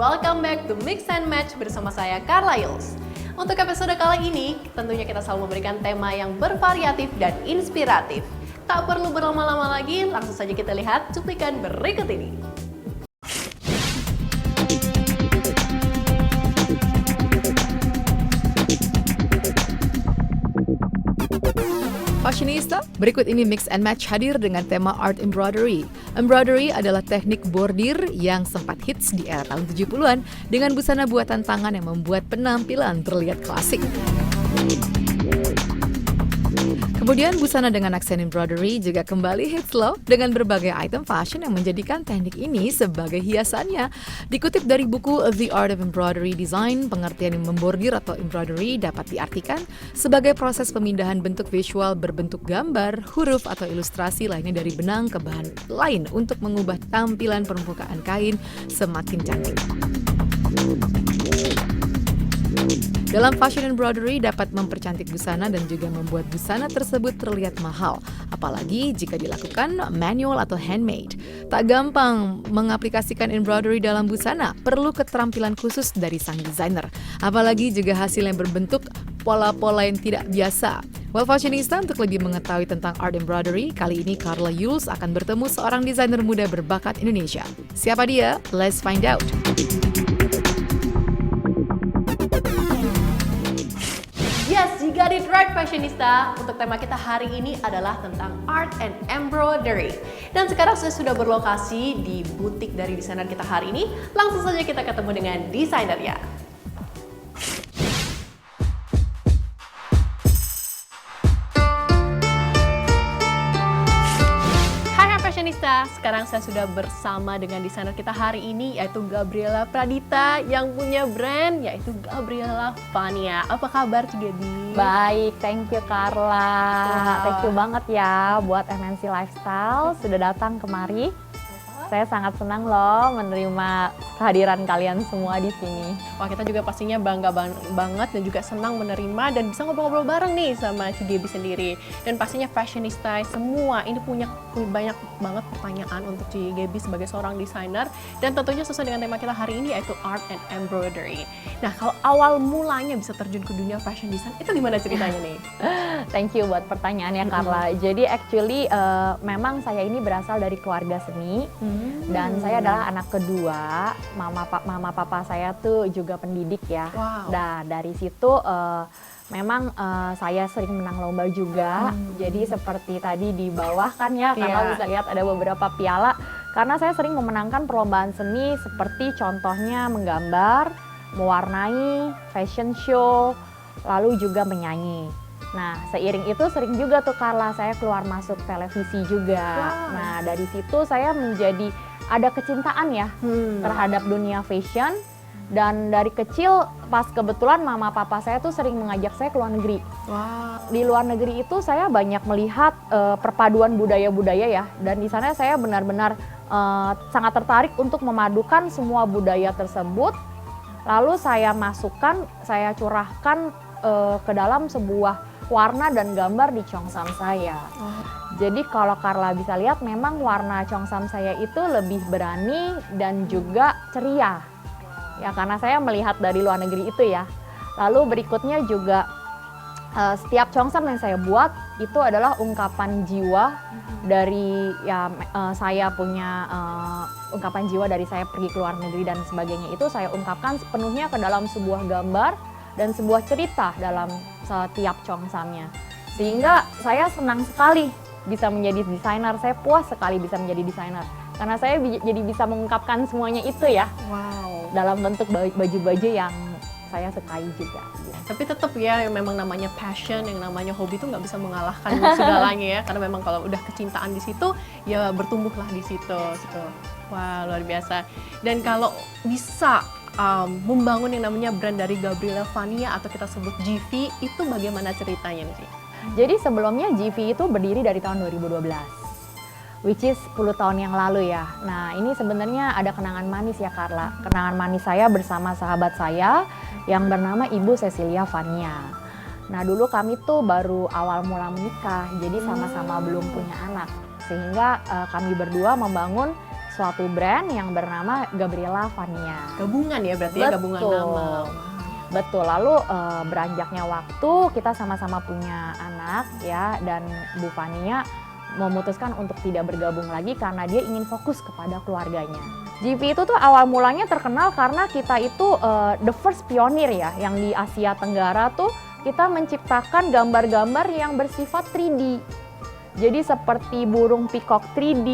welcome back to Mix and Match bersama saya Carla Yuls. Untuk episode kali ini, tentunya kita selalu memberikan tema yang bervariatif dan inspiratif. Tak perlu berlama-lama lagi, langsung saja kita lihat cuplikan berikut ini. Fashionista, berikut ini Mix and Match hadir dengan tema Art Embroidery. Embroidery adalah teknik bordir yang sempat hits di era tahun 70-an dengan busana buatan tangan yang membuat penampilan terlihat klasik. Kemudian busana dengan aksen embroidery juga kembali hits loh dengan berbagai item fashion yang menjadikan teknik ini sebagai hiasannya. Dikutip dari buku The Art of Embroidery Design, pengertian yang membordir atau embroidery dapat diartikan sebagai proses pemindahan bentuk visual berbentuk gambar, huruf atau ilustrasi lainnya dari benang ke bahan lain untuk mengubah tampilan permukaan kain semakin cantik. Dalam fashion embroidery dapat mempercantik busana dan juga membuat busana tersebut terlihat mahal, apalagi jika dilakukan manual atau handmade. Tak gampang mengaplikasikan embroidery dalam busana, perlu keterampilan khusus dari sang desainer, apalagi juga hasil yang berbentuk pola-pola yang tidak biasa. Well, fashionista, untuk lebih mengetahui tentang art embroidery, kali ini Carla Yuls akan bertemu seorang desainer muda berbakat Indonesia. Siapa dia? Let's find out. Yes, you got it right fashionista. Untuk tema kita hari ini adalah tentang art and embroidery. Dan sekarang saya sudah berlokasi di butik dari desainer kita hari ini. Langsung saja kita ketemu dengan desainernya. Fashionista, sekarang saya sudah bersama dengan desainer kita hari ini yaitu Gabriela Pradita yang punya brand yaitu Gabriela Fania. Apa kabar Ci Gaby? Baik, thank you Carla. Thank you banget ya buat MNC Lifestyle sudah datang kemari. Saya sangat senang loh menerima kehadiran kalian semua di sini. Wah, kita juga pastinya bangga banget dan juga senang menerima dan bisa ngobrol-ngobrol bareng nih sama Ci Gaby sendiri. Dan pastinya fashionista semua ini punya banyak banget pertanyaan untuk Ci Gaby sebagai seorang desainer dan tentunya sesuai dengan tema kita hari ini yaitu art and embroidery. Nah, kalau awal mulanya bisa terjun ke dunia fashion design itu gimana ceritanya nih? Thank you buat pertanyaannya Carla. Jadi actually memang saya ini berasal dari keluarga seni. Dan saya adalah anak kedua, mama papa saya tuh juga pendidik ya. Wow. Nah dari situ memang saya sering menang lomba juga. Jadi seperti tadi di bawah kan ya, karena bisa lihat ada beberapa piala. Karena saya sering memenangkan perlombaan seni seperti contohnya menggambar, mewarnai, fashion show, lalu juga menyanyi. Nah, seiring itu sering juga tuh Carla saya keluar masuk televisi juga. Wow. Nah, dari situ saya menjadi ada kecintaan ya terhadap dunia fashion. Dan dari kecil pas kebetulan mama papa saya tuh sering mengajak saya ke luar negeri. Wow. Di luar negeri itu saya banyak melihat perpaduan budaya-budaya ya. Dan di sana saya benar-benar sangat tertarik untuk memadukan semua budaya tersebut. Lalu saya masukkan, saya curahkan ke dalam sebuah warna dan gambar di Cheongsam saya. Jadi kalau Carla bisa lihat memang warna Cheongsam saya itu lebih berani dan juga ceria. Ya karena saya melihat dari luar negeri itu ya. Lalu berikutnya juga setiap Cheongsam yang saya buat itu adalah ungkapan jiwa dari ya saya punya ungkapan jiwa dari saya pergi ke luar negeri dan sebagainya itu saya ungkapkan sepenuhnya ke dalam sebuah gambar dan sebuah cerita dalam setiap Cheongsamnya. Sehingga saya senang sekali bisa menjadi desainer, saya puas sekali bisa menjadi desainer. Karena saya jadi bisa mengungkapkan semuanya itu ya. Wow. Dalam bentuk baju-baju yang saya sukai juga. Tapi tetap ya memang namanya passion, yang namanya hobi itu nggak bisa mengalahkan segalanya ya. Karena memang kalau udah kecintaan di situ, ya bertumbuhlah di situ. Gitu. Wah, luar biasa. Dan kalau bisa membangun yang namanya brand dari Gabriela Fania atau kita sebut GV, itu bagaimana ceritanya nih? Jadi sebelumnya GV itu berdiri dari tahun 2012. Which is 10 tahun yang lalu ya. Nah ini sebenarnya ada kenangan manis ya Carla. Kenangan manis saya bersama sahabat saya yang bernama Ibu Cecilia Fania. Nah dulu kami tuh baru awal mula menikah, jadi sama-sama belum punya anak. Sehingga kami berdua membangun suatu brand yang bernama Gabriela Vania. Gabungan ya berarti ya, gabungan Betul. nama. Betul, lalu beranjaknya waktu kita sama-sama punya anak ya, dan Bu Vania memutuskan untuk tidak bergabung lagi karena dia ingin fokus kepada keluarganya. GV itu tuh awal mulanya terkenal karena kita itu the first pionir ya, yang di Asia Tenggara tuh kita menciptakan gambar-gambar yang bersifat 3D. Jadi seperti burung peacock 3D,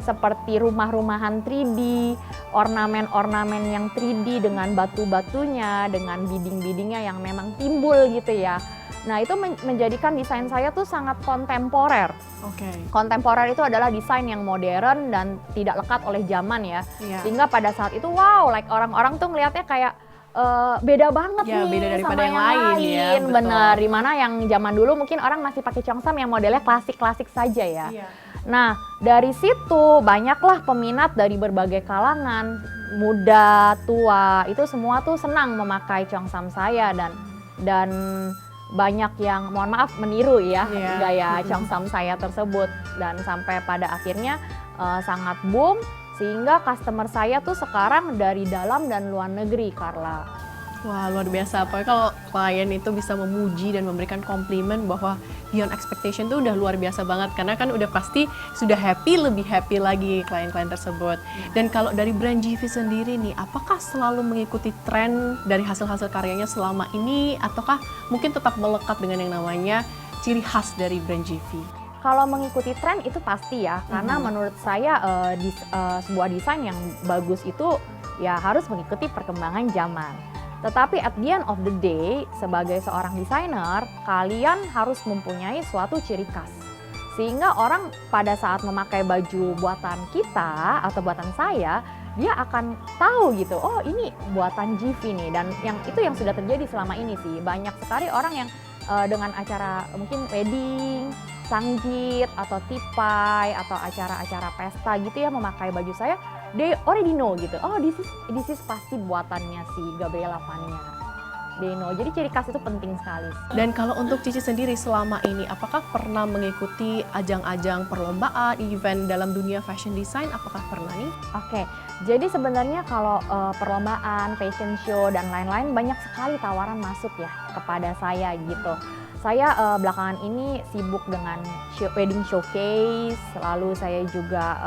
seperti rumah-rumahan 3D, ornamen-ornamen yang 3D dengan batu-batunya, dengan biding-bidingnya yang memang timbul gitu ya. Nah itu menjadikan desain saya tuh sangat kontemporer. Oke. Kontemporer itu adalah desain yang modern dan tidak lekat oleh zaman ya. Iya. Sehingga pada saat itu wow, like orang-orang tuh ngelihatnya kayak beda banget Ya, nih beda daripada sama yang lain ya, betul. Bener, dimana yang zaman dulu mungkin orang masih pakai Cheongsam yang modelnya klasik-klasik saja ya. Iya. Nah dari situ banyaklah peminat dari berbagai kalangan, muda, tua, itu semua tuh senang memakai Cheongsam saya, dan banyak yang mohon maaf meniru ya Iya. gaya Cheongsam saya tersebut, dan sampai pada akhirnya sangat boom sehingga customer saya tuh sekarang dari dalam dan luar negeri, Carla. Wah, luar biasa. Pokoknya kalau klien itu bisa memuji dan memberikan komplimen bahwa beyond expectation itu udah luar biasa banget. Karena kan udah pasti sudah happy, lebih happy lagi klien-klien tersebut. Dan kalau dari brand GV sendiri nih, apakah selalu mengikuti tren dari hasil-hasil karyanya selama ini? Ataukah mungkin tetap melekat dengan yang namanya ciri khas dari brand GV? Kalau mengikuti tren itu pasti ya, karena menurut saya sebuah desain yang bagus itu ya harus mengikuti perkembangan zaman. Tetapi at the end of the day, sebagai seorang desainer, kalian harus mempunyai suatu ciri khas. Sehingga orang pada saat memakai baju buatan kita atau buatan saya, dia akan tahu gitu, oh ini buatan GV nih. Dan itu yang sudah terjadi selama ini sih. Banyak sekali orang yang dengan acara mungkin wedding, sangjit, atau tipai, atau acara-acara pesta gitu ya memakai baju saya, they already know gitu. Oh, this is pasti buatannya si Gabriela Vania. They know. Jadi ciri khas itu penting sekali. Dan kalau untuk Cici sendiri selama ini, apakah pernah mengikuti ajang-ajang perlombaan, event dalam dunia fashion design? Apakah pernah nih? Oke, jadi sebenarnya kalau perlombaan, fashion show, dan lain-lain banyak sekali tawaran masuk ya kepada saya gitu. Saya belakangan ini sibuk dengan wedding showcase, lalu saya juga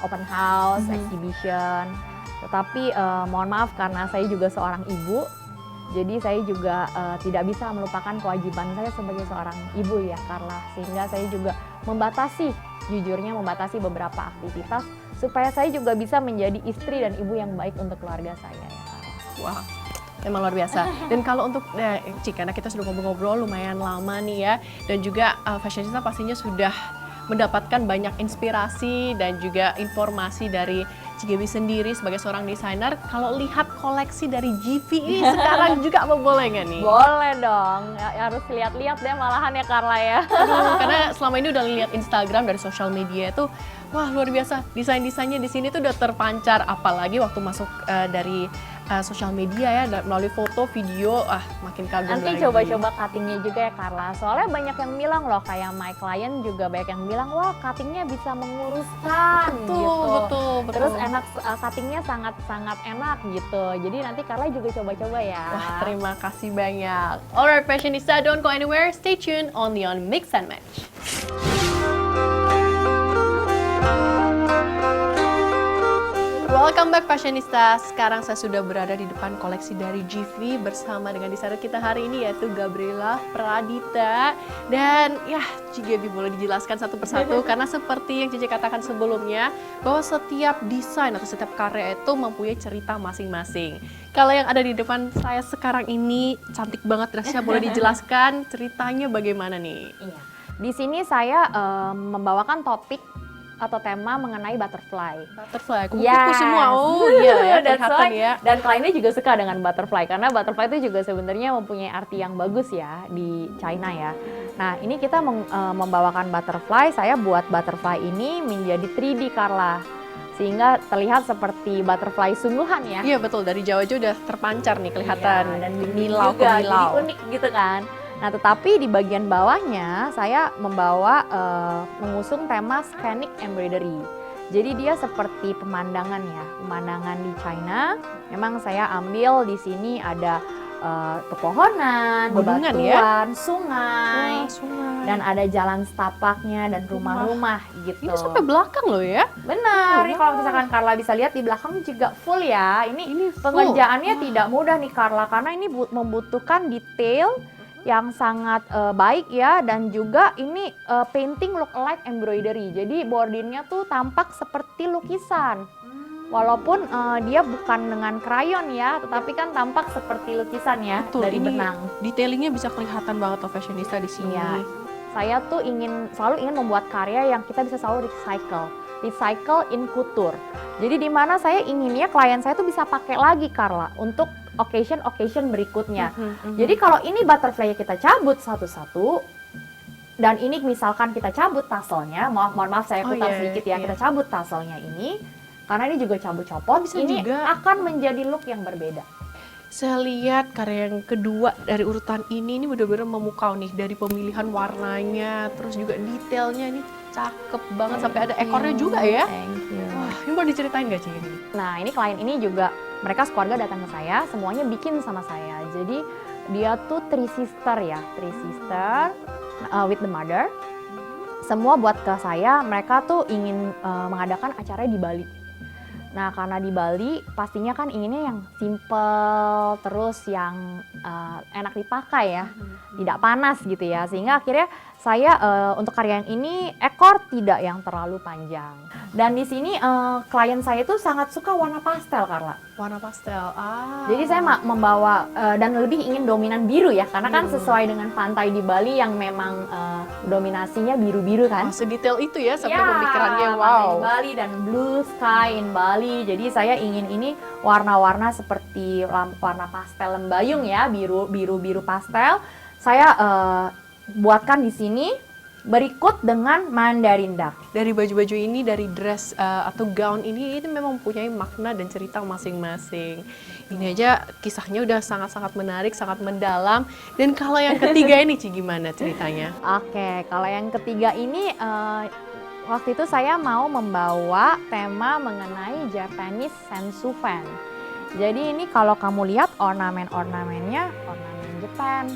open house, exhibition. Tetapi mohon maaf karena saya juga seorang ibu, jadi saya juga tidak bisa melupakan kewajiban saya sebagai seorang ibu ya Carla. Sehingga saya juga jujurnya membatasi beberapa aktivitas supaya saya juga bisa menjadi istri dan ibu yang baik untuk keluarga saya ya Carla. Wah, memang luar biasa. Dan kalau untuk Ci, karena kita sudah ngobrol-ngobrol lumayan lama nih ya, dan juga fashionista pastinya sudah mendapatkan banyak inspirasi dan juga informasi dari Cigebi sendiri sebagai seorang desainer. Kalau lihat koleksi dari GV ini sekarang juga apa boleh nggak nih? Boleh dong, ya, harus lihat-lihat deh malahan ya Carla ya. Aduh, karena selama ini udah lihat Instagram dari sosial media itu, wah luar biasa, desain-desainnya di sini tuh udah terpancar, apalagi waktu masuk dari sosial media ya, melalui foto, video, makin kagum Nanti lagi. coba-coba cuttingnya juga ya Carla. Soalnya banyak yang bilang loh, kayak my client juga banyak yang bilang, wah cuttingnya bisa menguruskan gitu. Betul. Terus enak, cuttingnya sangat-sangat enak gitu. Jadi nanti Carla juga coba-coba ya. Wah, terima kasih banyak. Alright, fashionista, don't go anywhere. Stay tuned only on Mix and Match. Welcome back fashionista. Sekarang saya sudah berada di depan koleksi dari GV bersama dengan desainer kita hari ini yaitu Gabriela Pradita. Dan ya, Cigebi boleh dijelaskan satu persatu karena seperti yang Cici katakan sebelumnya bahwa setiap desain atau setiap karya itu mempunyai cerita masing-masing. Kalau yang ada di depan saya sekarang ini cantik banget dressnya, boleh dijelaskan ceritanya bagaimana nih? Iya. Di sini saya membawakan topik atau tema mengenai butterfly. Butterfly, kupu-kupu semua. Oh iya ya, kelihatan ya. Dan kliennya juga suka dengan butterfly karena butterfly itu juga sebenarnya mempunyai arti yang bagus ya di China ya. Nah ini kita membawakan butterfly, saya buat butterfly ini menjadi 3D Carla. Sehingga terlihat seperti butterfly sungguhan ya. Iya betul, dari jauh aja udah terpancar nih kelihatan. Iya, dan milau ke juga, milau. jadi unik gitu kan. Nah tetapi di bagian bawahnya saya membawa mengusung tema scenic embroidery. Jadi dia seperti pemandangan ya, pemandangan di China. Memang saya ambil di sini ada pepohonan, Gunungan bebatuan, ya? sungai, Sungai. dan ada jalan setapaknya dan rumah-rumah gitu. Ini sampai belakang loh ya. Benar, Wow. nih kalau misalkan Carla bisa lihat di belakang juga full ya. Ini full. pengerjaannya tidak mudah nih Carla, karena ini membutuhkan detail yang sangat baik ya, dan juga ini painting look like embroidery. Jadi bordinnya tuh tampak seperti lukisan. Walaupun dia bukan dengan krayon ya, tetapi kan tampak seperti lukisan ya. Betul, dari ini benang. detailingnya bisa kelihatan banget tuh fashionista di sini. Iya. Saya tuh selalu ingin membuat karya yang kita bisa selalu recycle in couture. Jadi di mana saya inginnya klien saya tuh bisa pakai lagi Carla untuk occasion berikutnya. Jadi kalau ini butterfly kita cabut satu-satu, dan ini misalkan kita cabut taselnya, mohon maaf saya putar sedikit ya, kita cabut taselnya ini, karena ini juga cabut copot, Bisa ini juga. akan menjadi look yang berbeda. Saya lihat karya yang kedua dari urutan ini benar-benar memukau nih, dari pemilihan warnanya, terus juga detailnya ini cakep banget, sampai ada ekornya juga ya. Thank you. Wah, ini mau diceritain gak Ci ini? Nah, ini klien ini juga, mereka sekeluarga datang ke saya, semuanya bikin sama saya. Jadi dia tuh three sister with the mother. Semua buat ke saya, mereka tuh ingin mengadakan acara di Bali. Nah, karena di Bali pastinya kan inginnya yang simple, terus yang enak dipakai ya, tidak panas gitu ya. Sehingga akhirnya saya untuk karya yang ini ekor tidak yang terlalu panjang. Dan di sini klien saya itu sangat suka warna pastel, Carla. Warna pastel. Jadi saya membawa dan lebih ingin dominan biru ya, karena kan sesuai dengan pantai di Bali yang memang dominasinya biru-biru kan. Sedetail itu ya sampai Ya, pemikirannya. pantai Wow. di Bali dan blue sky in Bali. Jadi saya ingin ini warna-warna seperti warna pastel lembayung ya, biru pastel. Saya buatkan di sini berikut dengan Mandarin Duck. Dari baju-baju ini, dari dress atau gown ini memang mempunyai makna dan cerita masing-masing. Ini aja kisahnya udah sangat-sangat menarik, sangat mendalam. Dan kalau yang ketiga ini Ci, gimana ceritanya? Oke, kalau yang ketiga ini waktu itu saya mau membawa tema mengenai Japanese sensufen. Jadi ini kalau kamu lihat ornamen-ornamennya ornamen Jepang.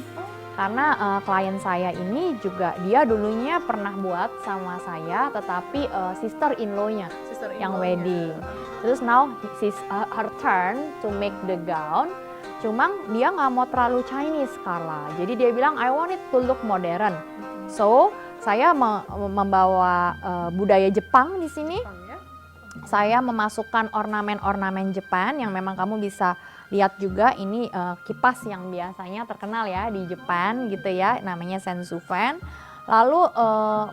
Karena klien saya ini juga dia dulunya pernah buat sama saya, tetapi sister in law-nya yang wedding. Terus now her turn to make the gown. Cuma dia nggak mau terlalu Chinese, Carla. Jadi dia bilang I want it to look modern. So saya membawa budaya Jepang di sini. Saya memasukkan ornamen-ornamen Jepang yang memang kamu bisa lihat juga, ini kipas yang biasanya terkenal ya di Jepang gitu ya, namanya sensufen. Lalu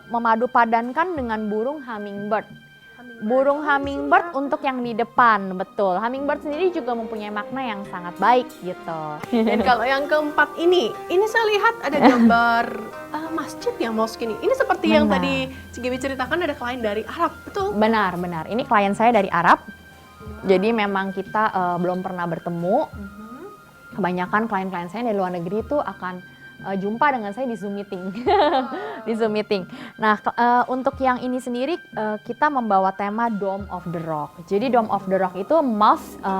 memadu padankan dengan burung hummingbird. Burung hummingbird untuk yang di depan, betul. Hummingbird sendiri juga mempunyai makna yang sangat baik gitu. Dan kalau yang keempat ini saya lihat ada gambar masjid yang mosque ini. Ini seperti yang Benar. tadi Cigebi ceritakan, ada klien dari Arab, betul? Benar. Ini klien saya dari Arab. Jadi memang kita belum pernah bertemu. Kebanyakan klien-klien saya dari luar negeri itu akan jumpa dengan saya di Zoom meeting. Di Zoom meeting. Nah, untuk yang ini sendiri kita membawa tema Dome of the Rock. Jadi Dome of the Rock itu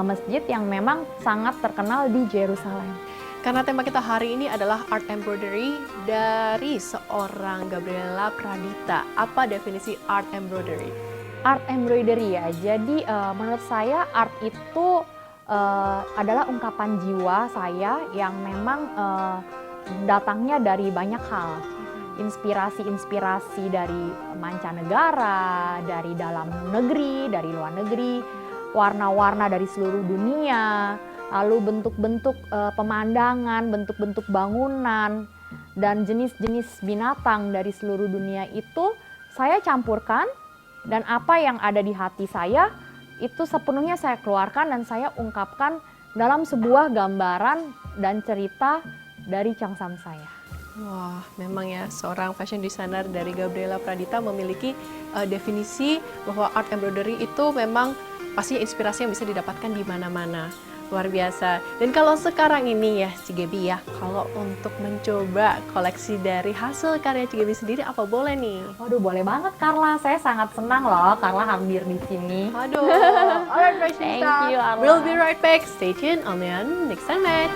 masjid yang memang sangat terkenal di Jerusalem. Karena tema kita hari ini adalah art embroidery dari seorang Gabriela Pradita. Apa definisi art embroidery? Art embroidery ya, jadi menurut saya art itu adalah ungkapan jiwa saya yang memang datangnya dari banyak hal. Inspirasi dari mancanegara, dari dalam negeri, dari luar negeri, warna-warna dari seluruh dunia, lalu bentuk-bentuk pemandangan, bentuk-bentuk bangunan, dan jenis-jenis binatang dari seluruh dunia itu saya campurkan. Dan apa yang ada di hati saya itu sepenuhnya saya keluarkan dan saya ungkapkan dalam sebuah gambaran dan cerita dari Changsam saya. Wah, memang ya seorang fashion designer dari Gabriela Pradita memiliki definisi bahwa art embroidery itu memang pastinya inspirasi yang bisa didapatkan di mana-mana. Luar biasa. Dan kalau sekarang ini ya Cigebi ya, kalau untuk mencoba koleksi dari hasil karya Cigebi sendiri apa boleh nih? Waduh, boleh banget Carla. Saya sangat senang loh Carla hadir di sini. Aduh, alright Thank Fashionista. you, Arla. We'll be right back. Stay tuned on Mix and Match.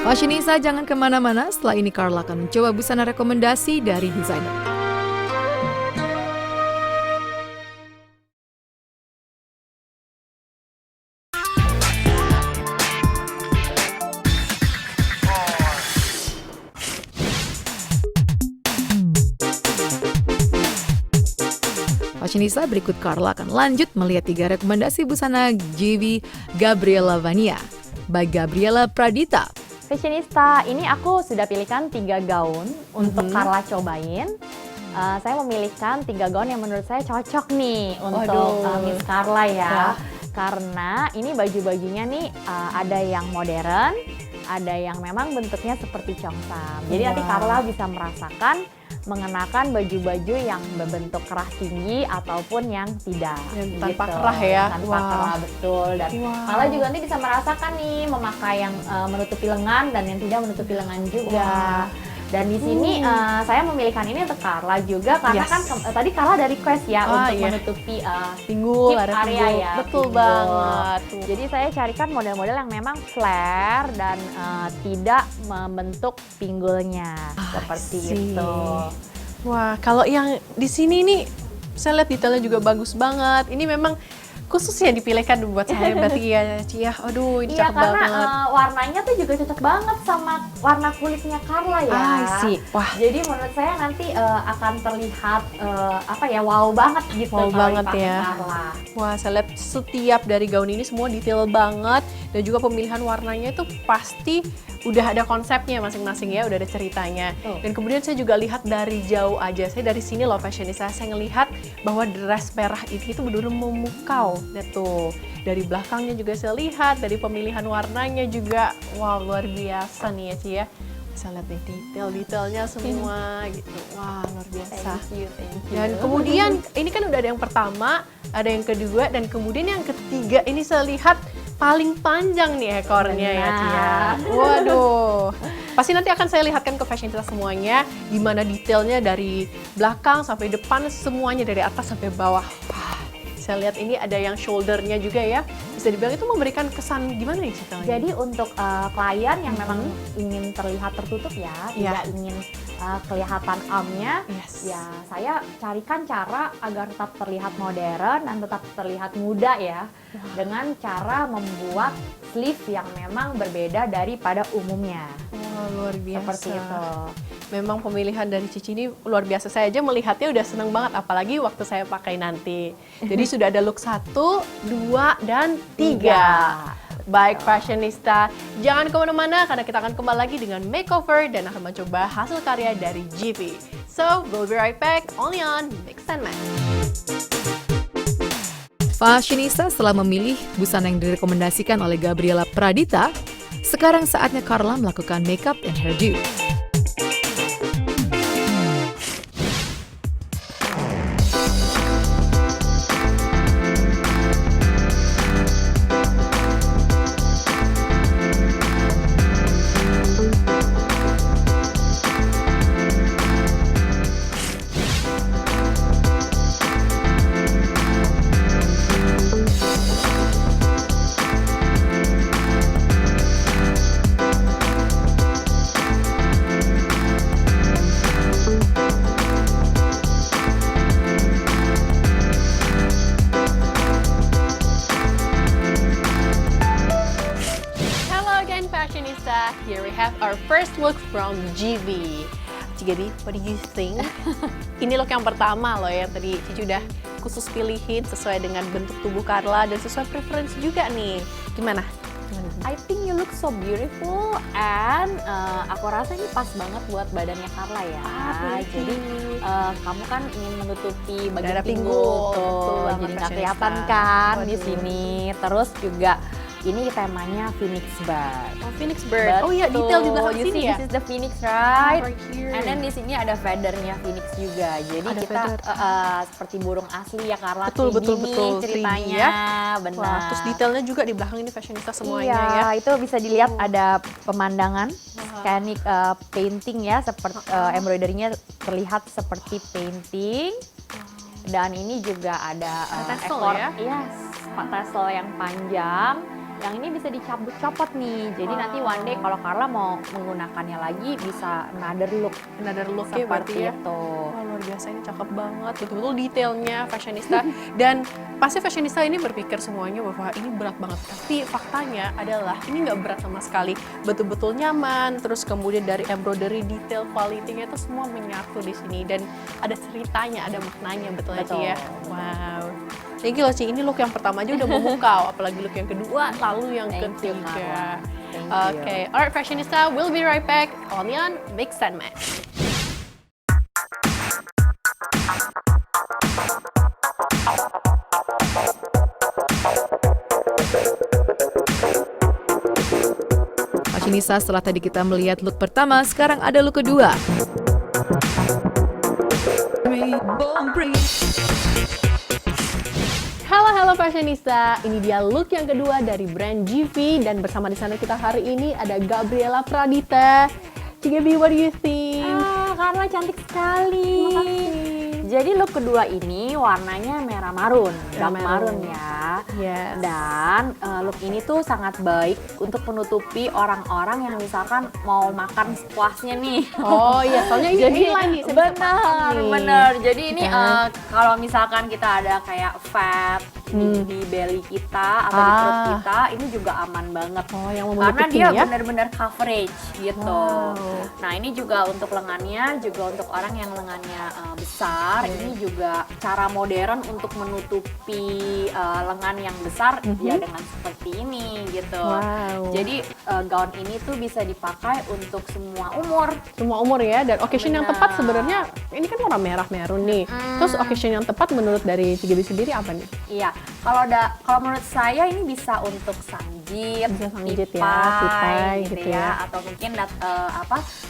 Fashionista jangan kemana-mana, setelah ini Carla akan mencoba busana rekomendasi dari desainer. Fashionista berikut Carla akan lanjut melihat 3 rekomendasi busana GV Gabriela Vania by Gabriela Pradita. Fashionista, ini aku sudah pilihkan 3 gaun untuk Carla cobain. Saya memilihkan 3 gaun yang menurut saya cocok nih untuk Miss Carla ya. Karena ini baju-bajunya nih ada yang modern, ada yang memang bentuknya seperti congsam. Jadi nanti Carla bisa merasakan mengenakan baju-baju yang berbentuk kerah tinggi ataupun yang tidak. Tanpa kerah ya? Tanpa kerah, betul. Dan Carla juga nanti bisa merasakan nih memakai yang menutupi lengan dan yang tidak menutupi lengan juga. Dan di sini saya memilihkan ini untuk Carla juga karena kan tadi Carla ada request ya untuk menutupi pinggul, hip area ya. Betul pinggul. banget. Jadi saya carikan model-model yang memang flare dan tidak membentuk pinggulnya seperti itu. Wah, kalau yang di sini nih saya lihat detailnya juga bagus banget. Ini memang khusus ya dipilihkan buat saya berarti ya Cia. Aduh, ini Iya, cakep karena banget. warnanya tuh juga cocok banget sama warna kulitnya Carla ya. Wah, jadi menurut saya nanti akan terlihat wow banget gitu wow kalau banget dipakai ya. Carla. Wah, saya lihat setiap dari gaun ini semua detail banget dan juga pemilihan warnanya itu pasti udah ada konsepnya masing-masing ya, udah ada ceritanya. Dan kemudian saya juga lihat dari jauh aja, saya dari sini loh fashionista, saya ngelihat bahwa dress merah ini itu benar-benar memukau. Lihat tuh, dari belakangnya juga saya lihat, dari pemilihan warnanya juga, wow luar biasa nih ya Ci ya. Bisa lihat deh detail-detailnya semua gitu, wah luar biasa. Thank you. Dan kemudian ini kan udah ada yang pertama, ada yang kedua, dan kemudian yang ketiga ini saya lihat paling panjang nih ekornya ya Cia. Waduh, pasti nanti akan saya lihatkan ke fashionista semuanya, gimana detailnya dari belakang sampai depan, semuanya dari atas sampai bawah. Wah, saya lihat ini ada yang shouldernya juga ya, bisa dibilang itu memberikan kesan gimana nih ceritanya? Jadi untuk klien yang memang ingin terlihat tertutup ya, tidak ingin kelihatan armnya, ya saya carikan cara agar tetap terlihat modern dan tetap terlihat muda ya, dengan cara membuat sleeve yang memang berbeda daripada umumnya. Wah, luar biasa. Seperti itu. Memang pemilihan dari Cici ini luar biasa, saya aja melihatnya udah seneng banget, apalagi waktu saya pakai nanti. Jadi sudah ada look 1, 2, dan 3. Baik fashionista, jangan kemana-mana karena kita akan kembali lagi dengan makeover dan akan mencoba hasil karya dari GV. So, we'll be right back only on Mix and Match. Fashionista setelah memilih busana yang direkomendasikan oleh Gabriela Pradita, sekarang saatnya Carla melakukan makeup and hairdo. Fashionista, here we have our first look from GV. Cigebi, what do you think? Ini look yang pertama loh ya, tadi Cici udah khusus pilihin sesuai dengan bentuk tubuh Carla dan sesuai preferensi juga nih. Gimana? I think you look so beautiful and aku rasa ini pas banget buat badannya Carla ya. Jadi kamu kan ingin menutupi bagian Dada pinggul, pinggul, betul tuh, banget, jadi nggak fashionista. kelihatan kan di Waduh. sini. Terus juga ini temanya Phoenix Bird. Oh, Phoenix Bird. Oh iya, detail di belakang You sini see, ya. This is the Phoenix, right? Right here. And then di sini ada feathernya Phoenix juga. Jadi Ada kita feather. seperti burung asli ya, Carla. Betul, 3D betul, nih betul. 3D ceritanya. ya. Benar. Wah, terus detailnya juga di belakang ini fashionista semuanya Iya, ya. itu bisa dilihat ada pemandangan, scenic painting ya, seperti embroidery-nya terlihat seperti painting. Dan ini juga ada tassel ekor, ya? yes, tassel yang panjang. Yang ini bisa dicopot nih. Jadi Wow. nanti one day kalau Carla mau menggunakannya lagi bisa another look Another look ya berarti seperti ya. itu. Wah, luar biasa, ini cakep banget, betul-betul detailnya fashionista. Dan pasti fashionista ini berpikir semuanya bahwa ini berat banget. Tapi faktanya adalah ini nggak berat sama sekali. Betul-betul nyaman, terus kemudian dari embroidery, detail, quality-nya itu semua menyatu di sini. Dan ada ceritanya, ada maknanya, betul Betul. ya. Wow. Thank you loh Ci, ini look yang pertama aja udah memukau, apalagi look yang kedua, lalu yang Thank you, ketiga. Carla. Thank you. Okay, alright fashionista, we'll be right back only on Mix and Match. Fashionista, setelah tadi kita melihat look pertama, sekarang ada look kedua. Halo fashionista, ini dia look yang kedua dari brand GV dan bersama di sana kita hari ini ada Gabriela Pradita. Cigebi, what do you think? Carla cantik sekali. Jadi look kedua ini warnanya merah marun, dark marun ya. Yes. Dan look ini tuh sangat baik untuk menutupi orang-orang yang misalkan mau makan sepuasnya nih. Oh iya, soalnya ini Jadi inilah nih, saya bisa benar, paham nih. benar. Jadi ini Ya. kalau misalkan kita ada kayak fat di belly kita atau di perut kita, ini juga aman banget. Oh, yang Karena menutupi dia ya? benar-benar coverage gitu. Wow. Nah ini juga untuk lengannya, juga untuk orang yang lengannya besar. Ini juga cara modern untuk menutupi lengan yang besar ya dengan seperti ini gitu. Wow. Jadi gaun ini tuh bisa dipakai untuk semua umur. Semua umur ya, dan occasion yang Benar. tepat sebenarnya ini kan warna merah merun nih. Terus occasion yang tepat menurut dari Cigebi sendiri apa nih? Iya, kalau menurut saya ini bisa untuk sanjit, Bisa sanjit ya, tipai gitu ya. atau mungkin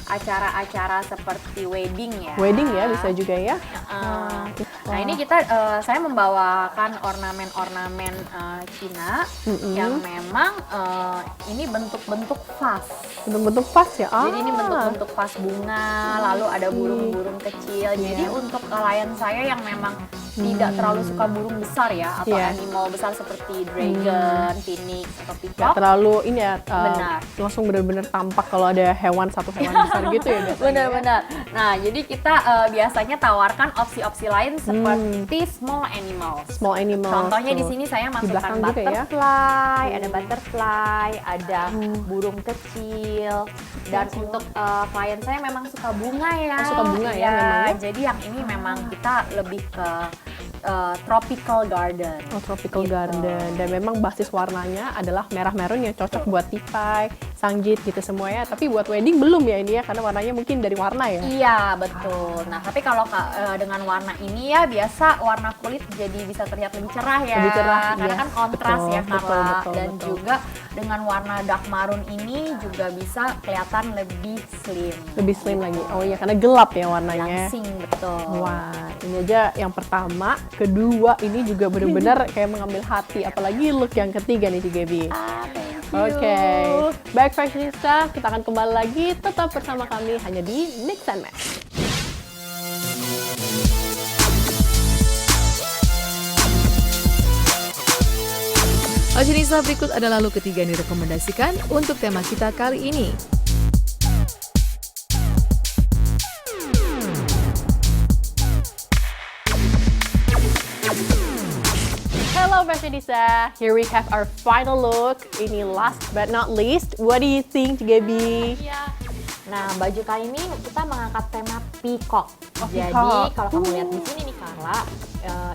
acara-acara seperti wedding ya. Wedding ya bisa juga ya. Nah ini saya membawakan ornamen-ornamen Cina yang memang ini bentuk-bentuk vas. Bentuk-bentuk pas ya. Jadi ini bentuk-bentuk vas bunga, lalu ada burung-burung kecil. Jadi untuk klien saya yang memang tidak terlalu suka burung besar ya, atau Iya. animal besar seperti dragon, phoenix, atau Nggak peacock. terlalu ini ya, Benar. langsung bener-bener tampak kalau ada satu hewan besar gitu ya biasanya. Benar-benar. Nah, jadi kita biasanya tawarkan opsi-opsi lain seperti small animals. Small animal. Contohnya di tuh. sini saya belakang masukkan juga ya. butterfly, ada burung kecil, dan untuk klien saya memang suka bunga ya. Oh, suka bunga ya Iya, memang ya? Jadi yang ini memang kita lebih ke tropical garden. Oh, tropical Gitu. garden, dan memang basis warnanya adalah merah merun yang cocok buat tipai, sangjit gitu semua ya. Tapi buat wedding belum ya ini ya, karena warnanya mungkin dari warna ya. Iya, betul. Nah, tapi kalau dengan warna ini ya biasa warna kulit jadi bisa terlihat lebih cerah ya. Lebih cerah, Karena iya. kan kontras Betul, ya, Carla. betul, betul, Dan betul. juga dengan warna dark maroon ini juga bisa kelihatan lebih slim. Lebih slim lagi. Oh iya, karena gelap ya warnanya. Langsing, betul. Wah, ini aja yang pertama, kedua ini juga benar-benar kayak mengambil hati, apalagi look yang ketiga nih Cigebi. Thank you. Oke, baik fashionista, kita akan kembali lagi tetap bersama kami hanya di Mix and Match. Fashionista, berikut adalah look ketiga yang direkomendasikan untuk tema kita kali ini. Hello fashionista, here we have our final look. Ini last but not least, what do you think Cigebi? Nah, baju kali ini kita mengangkat tema peacock. Oh, Jadi, peacock. kalau kamu lihat di sini nih, Carla,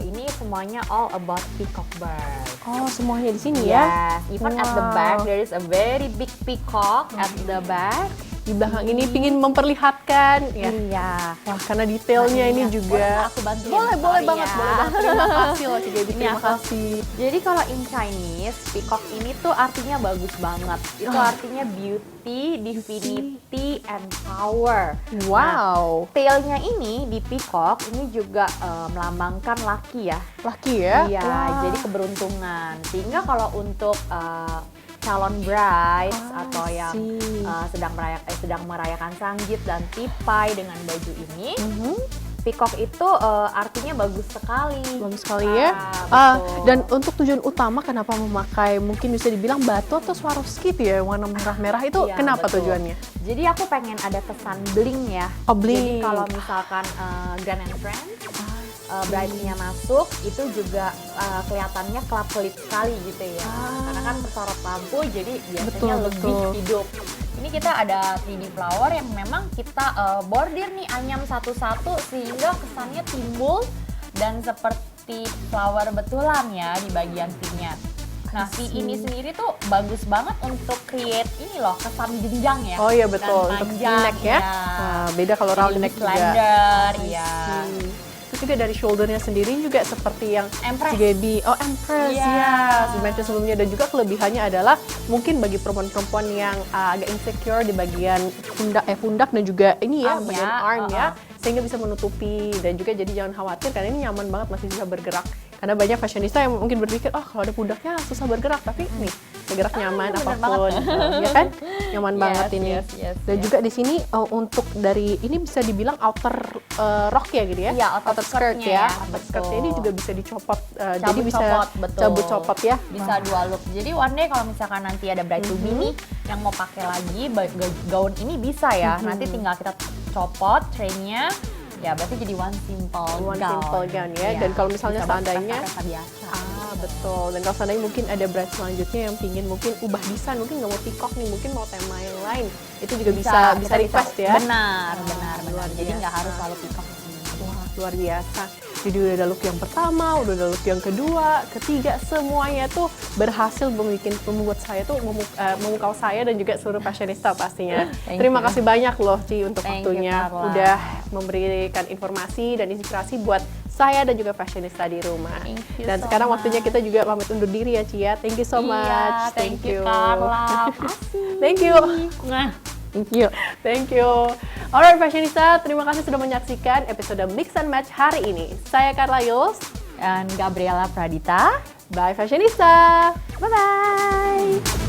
ini semuanya all about peacock bird. Oh, semuanya di sini ya? Yes, even at the back there is a very big peacock at the back. di belakang ini pingin memperlihatkan ya. Iya. Wah, karena detailnya ini Boleh juga. nggak aku bantuin? Boleh Sorry banget, ya. boleh banget. Terima kasih loh Ci Gaby, Ini terima aku- kasih. Jadi kalau in Chinese, peacock ini tuh artinya bagus banget. Itu artinya beauty, divinity, and power. Nah, Wow, tailnya ini di peacock ini juga melambangkan laki ya. laki ya? Iya, Wah. jadi keberuntungan. Sehingga kalau untuk calon brides atau yang see. sedang merayakan sanggit dan tipai dengan baju ini, Mhm. peacock itu artinya bagus sekali. Bagus sekali ya. Betul. Dan untuk tujuan utama kenapa memakai mungkin bisa dibilang batu atau Swarovski itu ya, warna merah-merah itu Iya, kenapa betul. tujuannya? Jadi aku pengen ada kesan bling ya. Oh, bling. Jadi kalau misalkan grand entrance, bride-nya masuk itu juga kelihatannya kelap-kelip sekali gitu ya. Karena kan bersorot lampu jadi biasanya Betul, lebih betul. hidup. Ini kita ada 3D flower yang memang kita bordir nih anyam satu-satu sehingga kesannya timbul dan seperti flower betulan ya di bagian V-nya. Nah, V ini sendiri tuh bagus banget untuk create ini loh, kesan jenjang ya. Oh iya betul, Dan untuk panjang, neck ya. ya. Wah, beda kalau Jadi round lebih neck juga. slender, I ya. see. Terus juga dari shouldernya sendiri juga seperti yang Empress. Ci Gaby. Oh, Empress Iya. ya. Sebenarnya sebelumnya, dan juga kelebihannya adalah mungkin bagi perempuan-perempuan yang agak insecure di bagian pundak dan juga ini ya, Arm ya, bagian arm ya, uh-uh. sehingga bisa menutupi, dan juga jadi jangan khawatir karena ini nyaman banget, masih bisa bergerak. Karena banyak fashionista yang mungkin berpikir, oh kalau ada pundaknya susah bergerak, tapi nih bergerak nyaman bener apapun, ya kan? Nyaman banget Yes, ini. yes, Dan juga di sini untuk dari ini bisa dibilang outer rok ya gitu ya? Iya, outer skirt skirtnya ya. ya, Outer betul. skirtnya ini juga bisa dicopot, jadi Cabut bisa copot, betul. cabut copot ya. Bisa dua look. Jadi one day kalau misalkan nanti ada bride to be nih yang mau pakai lagi gaun ini bisa ya. Nanti tinggal kita copot trainnya. Ya berarti jadi one simple gown ya. Iya, Dan kalau misalnya bisa buat seandainya pesta-pesta biasa. betul. Dan kalau seandainya mungkin ada bride selanjutnya yang pingin mungkin ubah desain, mungkin nggak mau peacock nih, mungkin mau tema yang lain, itu juga bisa kita request ya. Benar. luar Jadi nggak biasa. harus selalu peacock di sini. Wah, luar biasa. Jadi udah ada look yang pertama, udah ada look yang kedua, ketiga, semuanya tuh berhasil membuat saya tuh memukau saya dan juga seluruh fashionista pastinya. Thank Terima you. kasih banyak loh Ci untuk Thank you, waktunya, Carla. udah memberikan informasi dan inspirasi buat saya dan juga fashionista di rumah. Thank you Dan so sekarang much. waktunya kita juga pamit undur diri ya Ci ya. Thank you so much. Iya, thank you Carla. Thank you. Nah. Thank you. Thank you. Alright fashionista, terima kasih sudah menyaksikan episode Mix and Match hari ini. Saya Carla Yuls. Dan Gabriela Pradita. Bye fashionista. Bye-bye.